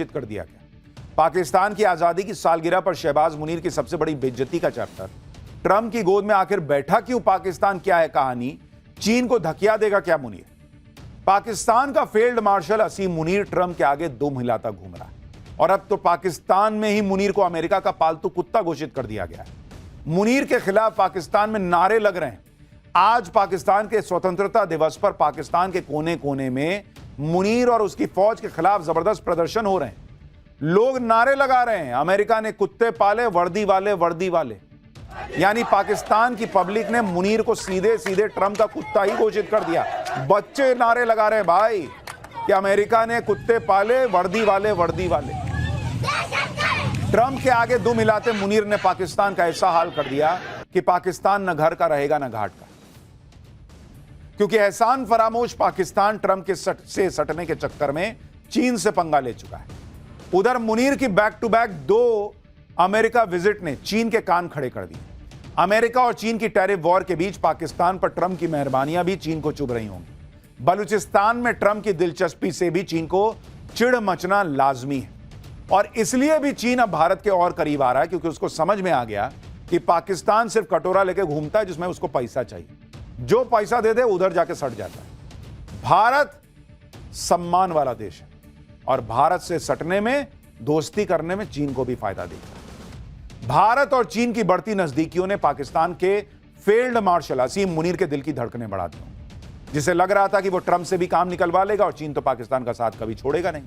कर दिया गया। पाकिस्तान की आजादी की सालगिरह पर शहबाज मुनीर की सबसे बड़ी बेइज्जती का चैप्टर, ट्रंप की गोद में आखिर बैठा क्यों पाकिस्तान, क्या है कहानी, चीन को धकिया देगा क्या मुनीर। पाकिस्तान का फील्ड मार्शल असीम मुनीर ट्रंप के आगे दुम हिलाता घूम रहा है और अब तो पाकिस्तान में ही मुनीर को अमेरिका का पालतू कुत्ता घोषित कर दिया गया है। मुनीर के खिलाफ पाकिस्तान में नारे लग रहे हैं। आज पाकिस्तान के स्वतंत्रता दिवस पर पाकिस्तान के कोने कोने में मुनीर और उसकी फौज के खिलाफ जबरदस्त प्रदर्शन हो रहे हैं। लोग नारे लगा रहे हैं, अमेरिका ने कुत्ते पाले, वर्दी वाले वर्दी वाले। यानी पाकिस्तान की पब्लिक ने मुनीर को सीधे सीधे ट्रंप का कुत्ता ही घोषित कर दिया। बच्चे नारे लगा रहे हैं भाई कि अमेरिका ने कुत्ते पाले, वर्दी वाले वर्दी वाले। ट्रंप के आगे दुम हिलाते मुनीर ने पाकिस्तान का ऐसा हाल कर दिया कि पाकिस्तान न घर का रहेगा न घाट का, क्योंकि एहसान फरामोश पाकिस्तान ट्रंप के से सटने के चक्कर में चीन से पंगा ले चुका है। उधर मुनीर की back to back 2 America visit ने चीन के कान खड़े कर दिए। अमेरिका और चीन की टैरिफ वॉर के बीच पाकिस्तान पर ट्रंप की मेहरबानियां भी चीन को चुभ रही होंगी। बलूचिस्तान में ट्रंप की दिलचस्पी से भी चीन को चिढ़ मचना लाजमी है और इसलिए भी चीन अब भारत के और करीब आ रहा है, क्योंकि उसको समझ में आ गया कि पाकिस्तान सिर्फ कटोरा लेके घूमता है जिसमें उसको पैसा चाहिए, जो पैसा दे दे उधर जाके सट जाता है। भारत सम्मान वाला देश है और भारत से सटने में, दोस्ती करने में चीन को भी फायदा देगा। भारत और चीन की बढ़ती नजदीकियों ने पाकिस्तान के फील्ड मार्शल असीम मुनीर के दिल की धड़कनें बढ़ा दी, जिसे लग रहा था कि वो ट्रंप से भी काम निकलवा लेगा और चीन तो पाकिस्तान का साथ कभी छोड़ेगा नहीं।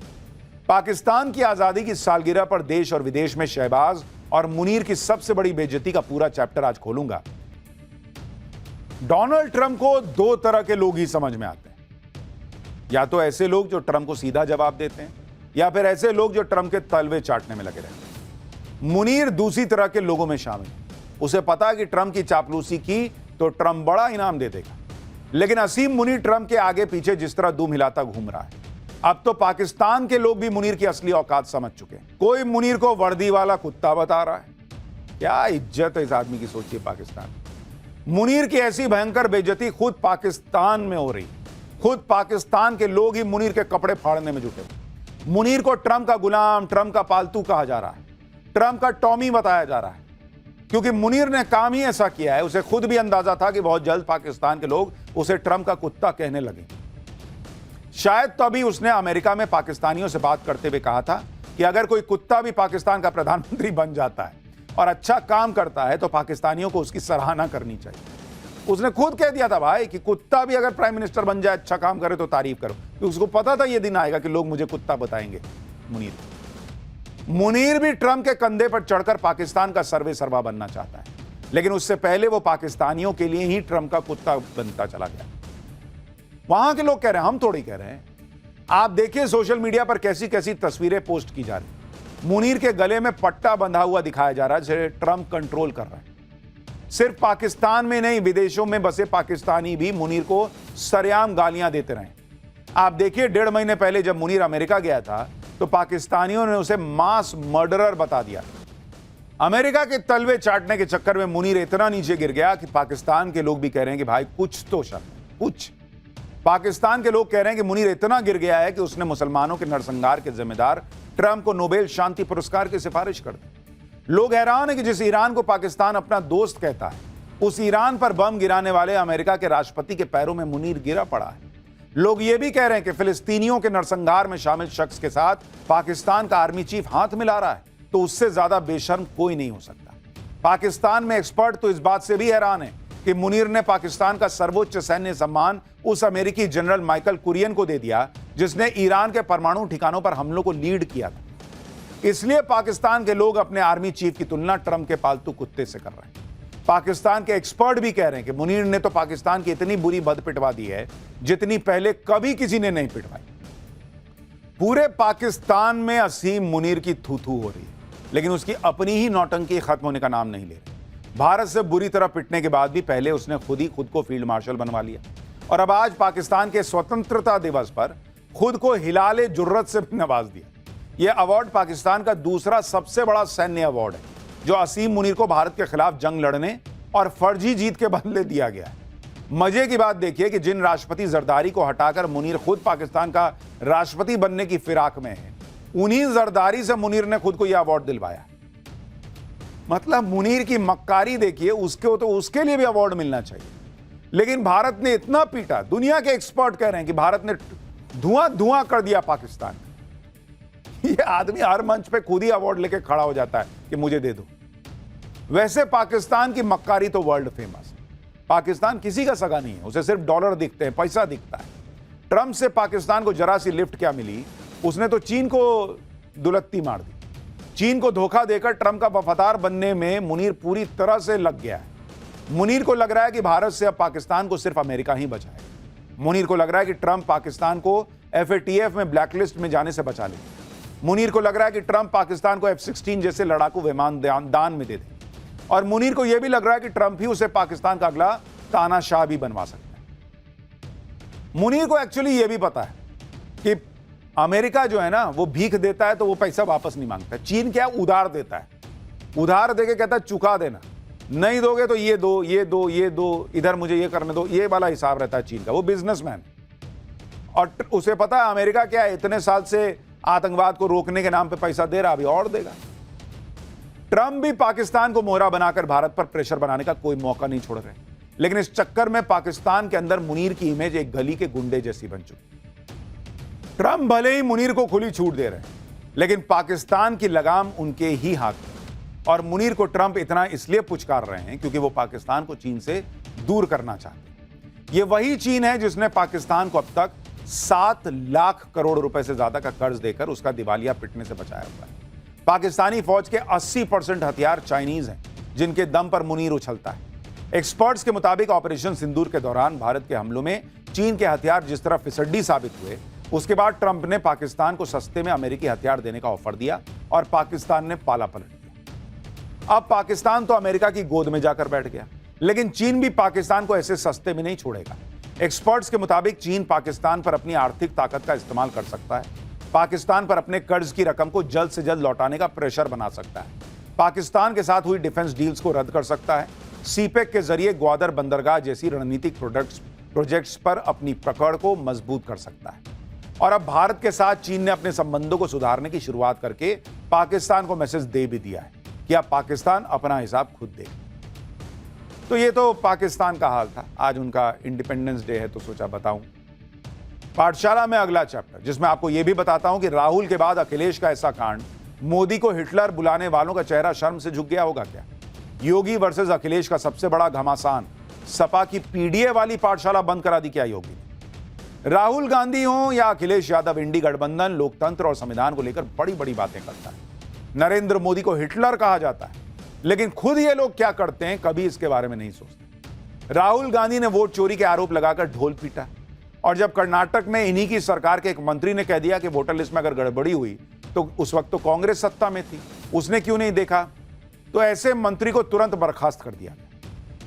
पाकिस्तान की आजादी की सालगिरह पर देश और विदेश में शहबाज और मुनीर की सबसे बड़ी बेइज्जती का पूरा चैप्टर आज खोलूंगा। डोनाल्ड ट्रंप को 2 तरह के लोग ही समझ में आते हैं, या तो ऐसे लोग जो ट्रंप को सीधा जवाब देते हैं, या फिर ऐसे लोग जो ट्रंप के तलवे चाटने में लगे रहते हैं। मुनीर दूसरी तरह के लोगों में शामिल है। उसे पता है कि ट्रंप की चापलूसी की तो ट्रंप बड़ा इनाम दे देगा। लेकिन असीम मुनीर ट्रंप के आगे पीछे जिस तरह दुम हिलाता घूम रहा है, अब तो पाकिस्तान के लोग भी मुनीर की असली औकात समझ चुके हैं। कोई मुनीर को वर्दी वाला कुत्ता बता रहा है। क्या इज्जत है इस आदमी की, सोचिए पाकिस्तान। मुनीर की ऐसी भयंकर बेइज्जती खुद पाकिस्तान में हो रही। खुद पाकिस्तान के लोग ही मुनीर के कपड़े फाड़ने में जुटे। मुनीर को ट्रंप का गुलाम, ट्रंप का पालतू कहा जा रहा है, ट्रंप का टॉमी बताया जा रहा है, क्योंकि मुनीर ने काम ही ऐसा किया है। उसे खुद भी अंदाजा था कि बहुत जल्द पाकिस्तान के लोग उसे ट्रंप का कुत्ता कहने लगे। शायद तभी उसने अमेरिका में पाकिस्तानियों से बात करते हुए कहा था कि अगर कोई कुत्ता भी पाकिस्तान का प्रधानमंत्री बन जाता है और अच्छा काम करता है तो पाकिस्तानियों को उसकी सराहना करनी चाहिए। उसने खुद कह दिया था भाई कि कुत्ता भी अगर प्राइम मिनिस्टर बन जाए, अच्छा काम करे तो तारीफ करो, क्योंकि उसको पता था यह दिन आएगा कि लोग मुझे कुत्ता बताएंगे। मुनीर भी ट्रंप के कंधे पर चढ़कर पाकिस्तान का सर्वे सर्वा बनना चाहता है, लेकिन उससे पहले वो पाकिस्तानियों के लिए ही ट्रंप का कुत्ता बनता चला गया। वहां के लोग कह रहे हैं, हम थोड़ी कह रहे हैं। आप देखिए सोशल मीडिया पर कैसी कैसी तस्वीरें पोस्ट की जा रही। मुनीर के गले में पट्टा बंधा हुआ दिखाया जा रहा है, जिसे ट्रंप कंट्रोल कर रहा है। सिर्फ पाकिस्तान में नहीं, विदेशों में बसे पाकिस्तानी भी मुनीर को सरेआम गालियां देते रहे। आप देखिए 1.5 महीने पहले जब मुनीर अमेरिका गया था तो पाकिस्तानियों ने उसे मास मर्डरर बता दिया। अमेरिका के तलवे चाटने के चक्कर में मुनीर इतना नीचे गिर गया कि पाकिस्तान के लोग भी कह रहे हैं कि भाई कुछ तो शर्म, कुछ। पाकिस्तान के लोग कह रहे हैं कि मुनीर इतना गिर गया है कि उसने मुसलमानों के नरसंहार के जिम्मेदार ट्रंप को नोबेल शांति पुरस्कार की सिफारिश कर दी। लोग हैरान है कि जिस ईरान को पाकिस्तान अपना दोस्त कहता है, उस ईरान पर बम गिराने वाले अमेरिका के राष्ट्रपति के पैरों में मुनीर गिरा पड़ा है। लोग यह भी कह रहे हैं कि फिलिस्तीनियों के नरसंहार में शामिल शख्स के साथ पाकिस्तान का आर्मी चीफ हाथ मिला रहा है, तो उससे ज्यादा बेशर्म कोई नहीं हो सकता। पाकिस्तान में एक्सपर्ट तो इस बात से भी हैरान है कि मुनीर ने पाकिस्तान का सर्वोच्च सैन्य सम्मान उस अमेरिकी जनरल माइकल कुरियन को दे दिया जिसने ईरान के परमाणु ठिकानों पर हमलों को लीड किया था। इसलिए पाकिस्तान के लोग अपने आर्मी चीफ की तुलना ट्रंप के पालतू कुत्ते से कर रहे हैं। पाकिस्तान के एक्सपर्ट भी कह रहे हैं कि मुनीर ने तो पाकिस्तान की इतनी बुरी बद पिटवा दी है जितनी पहले कभी किसी ने नहीं पिटवाई। पूरे पाकिस्तान में असीम मुनीर की थू-थू हो रही है, लेकिन उसकी अपनी ही नौटंकी खत्म होने का नाम नहीं ले रही। भारत से बुरी तरह पिटने के बाद भी पहले उसने खुद को फील्ड मार्शल बनवा लिया और अब आज पाकिस्तान के स्वतंत्रता दिवस पर खुद को हिलाले जुर्रत से भी नवाज दिया। यह अवार्ड पाकिस्तान का दूसरा सबसे बड़ा सैन्य अवार्ड है जो असीम मुनीर को भारत के खिलाफ जंग लड़ने और फर्जी जीत के बदले दिया गया है। मजे की बात देखिए कि जिन राष्ट्रपति जरदारी को हटाकर मुनीर खुद पाकिस्तान का राष्ट्रपति बनने की फिराक में है, उन्हीं जरदारी से मुनीर ने खुद को यह अवार्ड दिलवाया। मतलब मुनीर की मक्कारी देखिए, उसके लिए भी अवार्ड मिलना चाहिए। लेकिन भारत ने इतना पीटा, दुनिया के एक्सपर्ट कह रहे हैं कि भारत ने धुआं धुआं कर दिया पाकिस्तान। ये आदमी हर मंच पे खुद ही अवार्ड लेके खड़ा हो जाता है कि मुझे दे दो। वैसे पाकिस्तान की मक्कारी तो वर्ल्ड फेमस है। पाकिस्तान किसी का सगा नहीं है, उसे सिर्फ डॉलर दिखते हैं, पैसा दिखता है। ट्रंप से पाकिस्तान को जरा सी लिफ्ट क्या मिली, उसने तो चीन को दुलत्ती मार दी। चीन को धोखा देकर ट्रंप का वफादार बनने में मुनीर पूरी तरह से लग गया है। मुनीर को लग रहा है कि भारत से अब पाकिस्तान को सिर्फ अमेरिका ही बचाएगा। मुनीर को लग रहा है कि ट्रंप पाकिस्तान को FATF में ब्लैकलिस्ट में जाने से बचा ले। मुनीर को लग रहा है कि ट्रंप पाकिस्तान को F-16 जैसे लड़ाकू विमान दान में दे दे। और मुनीर को यह भी लग रहा है कि ट्रंप ही उसे पाकिस्तान का अगला तानाशाह भी बनवा सकता है। मुनीर को एक्चुअली यह भी पता है कि अमेरिका जो है ना, वो भीख देता है तो वो पैसा वापस नहीं मांगता। चीन क्या उधार देता है, उधार देके कहता है चुका देना, नहीं दोगे तो ये दो, ये दो, ये दो, इधर मुझे ये करने दो। ये वाला हिसाब रहता है चीन का। वो बिजनेसमैन, और उसे पता है अमेरिका क्या है, इतने साल से आतंकवाद को रोकने के नाम पे पैसा दे रहा, अभी और देगा। ट्रंप भी पाकिस्तान को मोहरा बनाकर भारत पर प्रेशर बनाने का कोई मौका नहीं छोड़ रहे। लेकिन इस चक्कर में पाकिस्तान के अंदर मुनीर की इमेज एक गली के गुंडे जैसी बन चुकी। ट्रंप भले ही मुनीर को खुली छूट दे रहे हैं, लेकिन पाकिस्तान की लगाम उनके ही हाथ में। और मुनीर को ट्रंप इतना इसलिए पुचकार रहे हैं क्योंकि वो पाकिस्तान को चीन से दूर करना चाहते हैं। ये वही चीन है जिसने पाकिस्तान को अब तक 7 लाख करोड़ रुपए से ज्यादा का कर्ज देकर उसका दिवालिया पिटने से बचाया हुआ है। पाकिस्तानी फौज के 80% हथियार चाइनीज हैं, जिनके दम पर मुनीर उछलता है। एक्सपर्ट्स के मुताबिक ऑपरेशन सिंदूर के दौरान भारत के हमलों में चीन के हथियार जिस तरह फिसड्डी साबित हुए, उसके बाद ट्रंप ने पाकिस्तान को सस्ते में अमेरिकी हथियार देने का ऑफर दिया और पाकिस्तान ने पाला पलट दिया। अब पाकिस्तान तो अमेरिका की गोद में जाकर बैठ गया, लेकिन चीन भी पाकिस्तान को ऐसे सस्ते में नहीं छोड़ेगा। एक्सपर्ट्स के मुताबिक चीन पाकिस्तान पर अपनी आर्थिक ताकत का इस्तेमाल कर सकता है, पाकिस्तान पर अपने कर्ज की रकम को जल्द से जल्द लौटाने का प्रेशर बना सकता है, पाकिस्तान के साथ हुई डिफेंस डील्स को रद्द कर सकता है, सीपेक के जरिए ग्वादर बंदरगाह जैसी रणनीतिक प्रोजेक्ट्स पर अपनी पकड़ को मजबूत कर सकता है। और अब भारत के साथ चीन ने अपने संबंधों को सुधारने की शुरुआत करके पाकिस्तान को मैसेज दे भी दिया है कि अब पाकिस्तान अपना हिसाब खुद दे। तो ये तो पाकिस्तान का हाल था। आज उनका इंडिपेंडेंस डे है तो सोचा बताऊं। पाठशाला में अगला चैप्टर, जिसमें आपको यह भी बताता हूं कि राहुल के बाद अखिलेश का ऐसा कांड, मोदी को हिटलर बुलाने वालों का चेहरा शर्म से झुक गया होगा क्या? योगी वर्सेस अखिलेश का सबसे बड़ा घमासान, सपा की पीडीए वाली पाठशाला बंद करा दी क्या योगी? राहुल गांधी हो या अखिलेश यादव, इंडी गठबंधन लोकतंत्र और संविधान को लेकर बड़ी बड़ी बातें करता है। नरेंद्र मोदी को हिटलर कहा जाता है, लेकिन खुद ये लोग क्या करते हैं कभी इसके बारे में नहीं सोचते। राहुल गांधी ने वोट चोरी के आरोप लगाकर ढोल पीटा, और जब कर्नाटक में इन्हीं की सरकार के एक मंत्री ने कह दिया कि वोटर लिस्ट में अगर गड़बड़ी हुई तो उस वक्त तो कांग्रेस सत्ता में थी, उसने क्यों नहीं देखा, तो ऐसे मंत्री को तुरंत बर्खास्त कर दिया गया।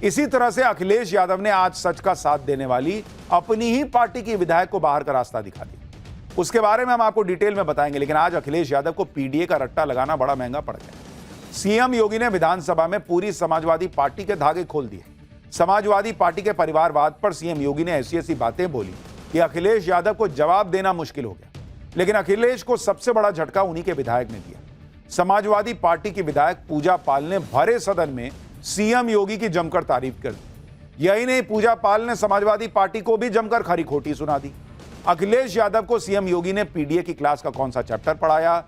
इसी तरह से अखिलेश यादव ने आज सच का साथ देने वाली अपनी ही पार्टी की विधायक को बाहर का रास्ता दिखा दिया। उसके बारे में हम आपको डिटेल में बताएंगे, लेकिन आज अखिलेश यादव को पीडीए का रट्टा लगाना बड़ा महंगा पड़ गया। सीएम योगी ने विधानसभा में पूरी समाजवादी पार्टी के धागे खोल दिए। समाजवादी पार्टी के परिवारवाद पर सीएम योगी ने ऐसी ऐसी बातें बोली कि अखिलेश यादव को जवाब देना मुश्किल हो गया। लेकिन अखिलेश को सबसे बड़ा झटका उन्हीं के विधायक ने दिया। समाजवादी पार्टी की विधायक पूजा पाल ने भरे सदन में सीएम योगी की जमकर तारीफ कर दी। यही नहीं, पूजा पाल ने समाजवादी पार्टी को भी जमकर खरी खोटी सुना दी। अखिलेश यादव को सीएम योगी ने पीडीए की क्लास का कौन सा चैप्टर पढ़ाया,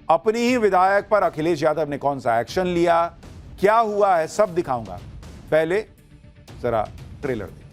अपनी ही विधायक पर अखिलेश यादव ने कौन सा एक्शन लिया, क्या हुआ है, सब दिखाऊंगा। पहले जरा ट्रेलर देखिए।